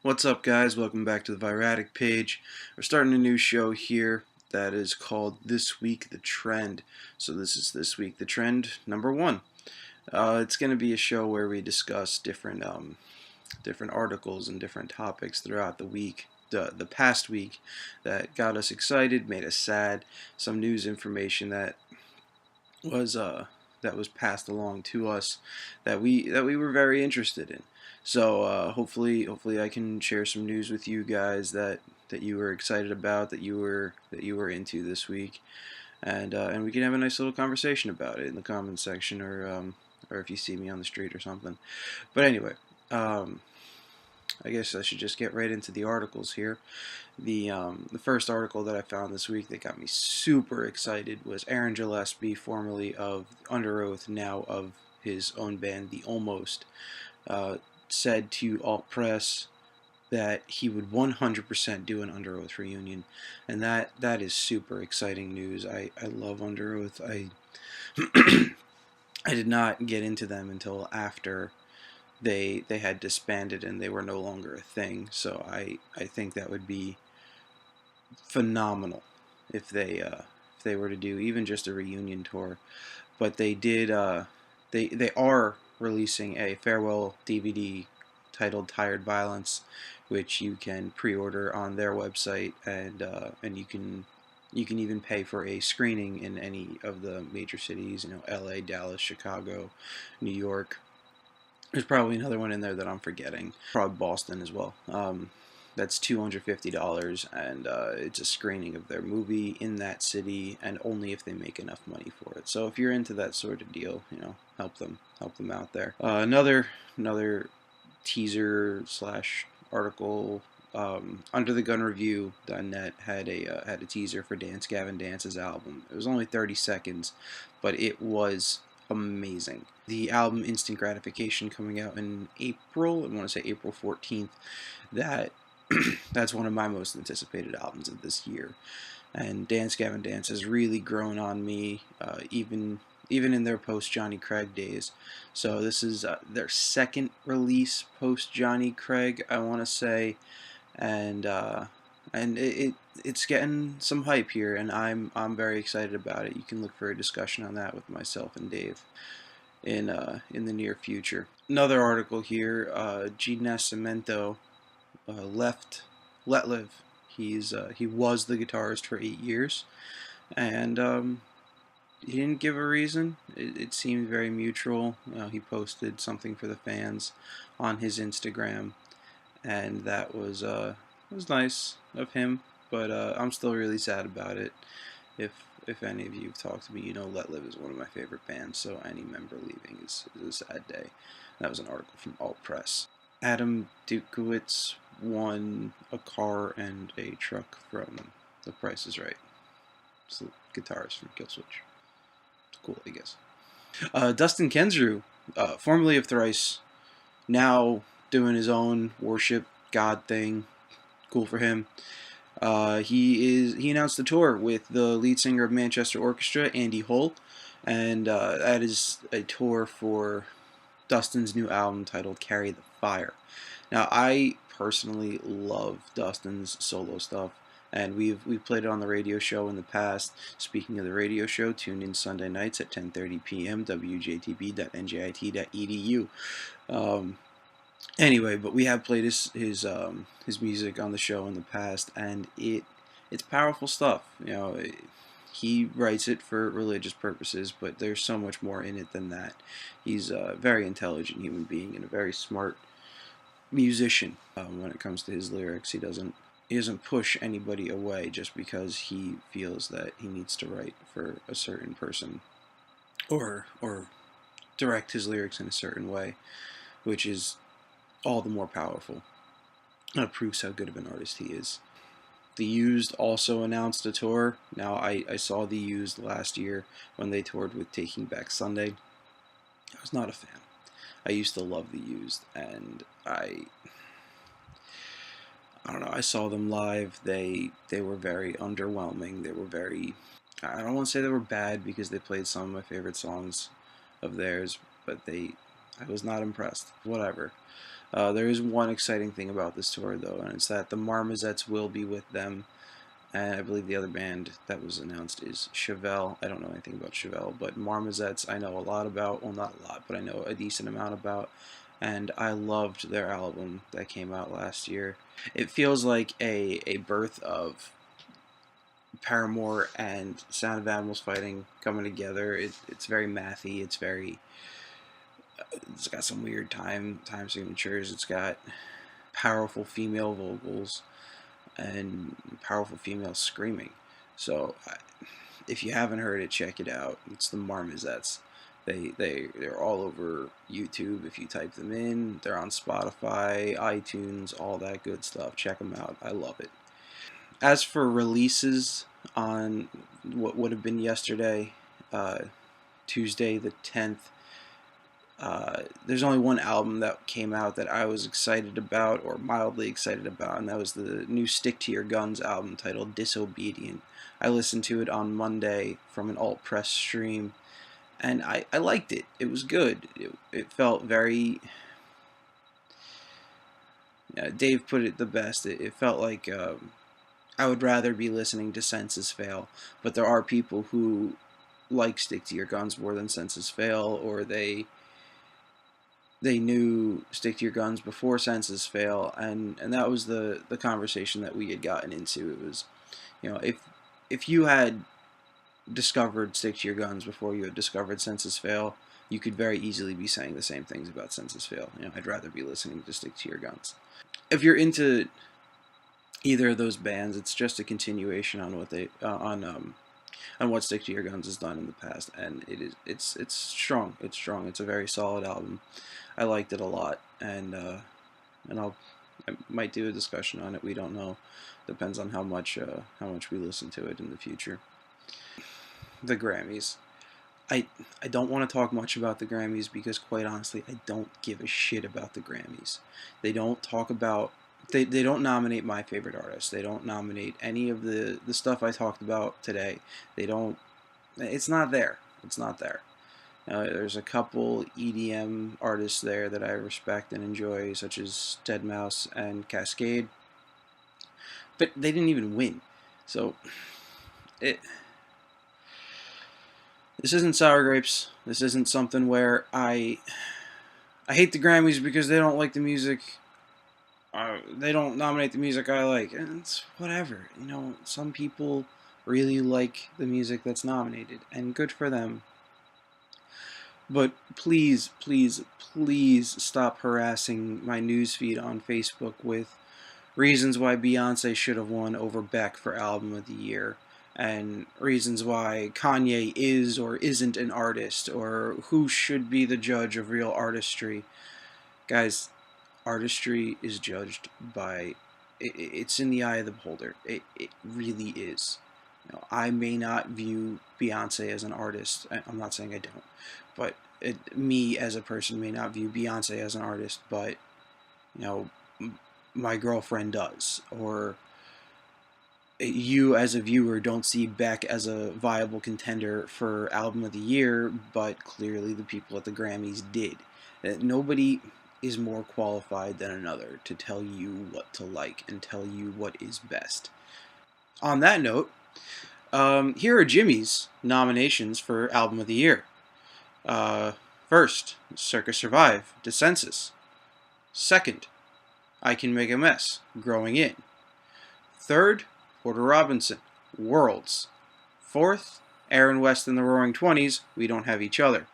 What's up, guys? Welcome back to the Vyratik page. We're starting a new show here that is called This Week the Trend. So this is This Week the Trend number 1. It's going to be a show where we discuss different articles and different topics throughout the week, the past week, that got us excited, made us sad, some news information was that was passed along to us that we were very interested in. So hopefully I can share some news with you guys that you were excited about, that you were into this week, and we can have a nice little conversation about it in the comments section, or if you see me on the street or something. But anyway, I guess I should just get right into the articles here. The first article that I found this week that got me super excited was Aaron Gillespie, formerly of Under Oath, now of his own band, The Almost, said to Alt Press that he would 100% do an Under Oath reunion, and that is super exciting news. I love Under Oath. I I did not get into them until after they had disbanded and they were no longer a thing. So I think that would be phenomenal if they were to do even just a reunion tour. But they did they are releasing a farewell DVD titled Tired Violence, which you can pre-order on their website, and you can even pay for a screening in any of the major cities, LA, Dallas, Chicago, New York. There's probably another one in there that I'm forgetting. Probably Boston as well. That's $250, and it's a screening of their movie in that city, and only if they make enough money for it. So if you're into that sort of deal, help them out there. Another teaser slash article. Under the Gun Review.net had a teaser for Dance Gavin Dance's album. It was only 30 seconds, but it was amazing. The album Instant Gratification, coming out in April, I want to say April 14th, that's one of my most anticipated albums of this year. And Dance Gavin Dance has really grown on me, even in their post Johnny Craig days. So this is their second release post Johnny Craig, I want to say, and it's getting some hype here, and I'm very excited about it. You can look for a discussion on that with myself and Dave in the near future. Another article here: Gene Nascimento left Let Live. He was the guitarist for 8 years, and he didn't give a reason. It seemed very mutual. He posted something for the fans on his Instagram, and that was nice of him. But I'm still really sad about it. If any of you have talked to me, Let Live is one of my favorite bands. So any member leaving is a sad day. That was an article from Alt Press. Adam Dukowitz won a car and a truck from The Price is Right. It's the guitarist from Killswitch. It's cool, I guess. Dustin Kesrue, formerly of Thrice, now doing his own worship God thing. Cool for him. He announced a tour with the lead singer of Manchester Orchestra, Andy Hull, and that is a tour for Dustin's new album titled Carry the Fire. Now, I personally love Dustin's solo stuff, and we've played it on the radio show in the past. Speaking of the radio show, tune in Sunday nights at 10:30 p.m. wjtb.njit.edu. Anyway, but we have played his music on the show in the past, and it's powerful stuff. He writes it for religious purposes, but there's so much more in it than that. He's a very intelligent human being and a very smart musician. When it comes to his lyrics, he doesn't push anybody away just because he feels that he needs to write for a certain person, or direct his lyrics in a certain way, which is all the more powerful. It proves how good of an artist he is. The Used also announced a tour. Now, I saw The Used last year when they toured with Taking Back Sunday. I was not a fan. I used to love The Used, and I don't know, I saw them live. They were very underwhelming. They were very, I don't want to say they were bad, because they played some of my favorite songs of theirs, but I was not impressed. Whatever. There is one exciting thing about this tour, though, and it's that the Marmozets will be with them. And I believe the other band that was announced is Chevelle. I don't know anything about Chevelle, but Marmozets I know a lot about. Well, not a lot, but I know a decent amount about. And I loved their album that came out last year. It feels like a birth of Paramore and Sound of Animals Fighting coming together. It's very mathy. It's got some weird time signatures. It's got powerful female vocals and powerful female screaming. So if you haven't heard it, check it out. It's the Marmozets. They're all over YouTube. If you type them in, they're on Spotify, iTunes, all that good stuff. Check them out. I love it. As for releases on what would have been yesterday, Tuesday the 10th, there's only one album that came out that I was excited about, or mildly excited about, and that was the new Stick to Your Guns album titled Disobedient. I listened to it on Monday from an alt press stream, and I liked it. It was good. It felt very... Dave put it the best. It felt like I would rather be listening to Senses Fail, but there are people who like Stick to Your Guns more than Senses Fail, or they knew Stick to Your Guns before Senses Fail, and that was the conversation that we had gotten into. It was, if you had discovered Stick to Your Guns before you had discovered Senses Fail, you could very easily be saying the same things about Senses Fail. I'd rather be listening to Stick to Your Guns. If you're into either of those bands, it's just a continuation on what they on what Stick to Your Guns has done in the past, and it's strong. It's strong. It's a very solid album. I liked it a lot, and I might do a discussion on it. We don't know. Depends on how much we listen to it in the future. The Grammys. I don't want to talk much about the Grammys because, quite honestly, I don't give a shit about the Grammys. They don't talk about... They don't nominate my favorite artists. They don't nominate any of the stuff I talked about today. They don't... It's not there. It's not there. There's a couple EDM artists there that I respect and enjoy, such as Deadmau5 and Cascade. But they didn't even win. So, this isn't Sour Grapes. This isn't something where I hate the Grammys because they don't like the music. They don't nominate the music I like. And it's whatever. Some people really like the music that's nominated, and good for them. But please, please, please stop harassing my newsfeed on Facebook with reasons why Beyonce should have won over Beck for Album of the Year, and reasons why Kanye is or isn't an artist, or who should be the judge of real artistry. Guys, artistry is judged by... It's in the eye of the beholder. It really is. I may not view Beyonce as an artist. I'm not saying I don't. But me as a person may not view Beyonce as an artist, but, my girlfriend does. Or you as a viewer don't see Beck as a viable contender for Album of the Year, but clearly the people at the Grammys did. Nobody is more qualified than another to tell you what to like and tell you what is best. On that note, here are Jimmy's nominations for Album of the Year. First, Circus Survive, Dissensus. Second, I Can Make a Mess, Growing In. Third, Porter Robinson, Worlds. Fourth, Aaron West and the Roaring Twenties, We Don't Have Each Other.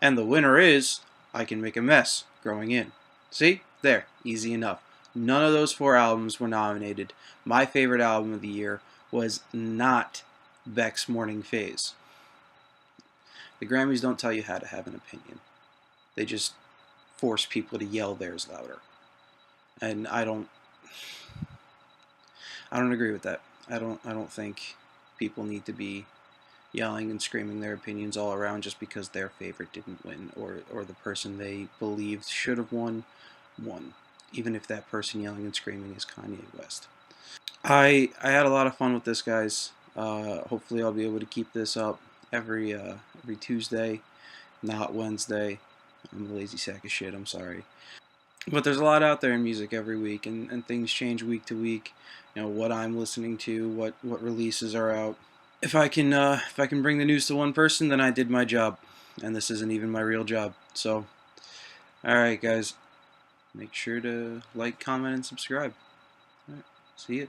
And the winner is I Can Make a Mess, Growing In. See? There. Easy enough. None of those 4 albums were nominated. My favorite album of the year was not Beck's Morning Phase. The Grammys don't tell you how to have an opinion. They just force people to yell theirs louder. And I don't agree with that. I don't think people need to be yelling and screaming their opinions all around just because their favorite didn't win, or the person they believed should have won. Even if that person yelling and screaming is Kanye West. I had a lot of fun with this, guys. Hopefully I'll be able to keep this up every Tuesday, not Wednesday. I'm a lazy sack of shit. I'm sorry. But there's a lot out there in music every week, and things change week to week. You know what I'm listening to, what releases are out. If I can bring the news to one person, then I did my job, and this isn't even my real job. So, all right, guys, make sure to like, comment, and subscribe. All right, see you.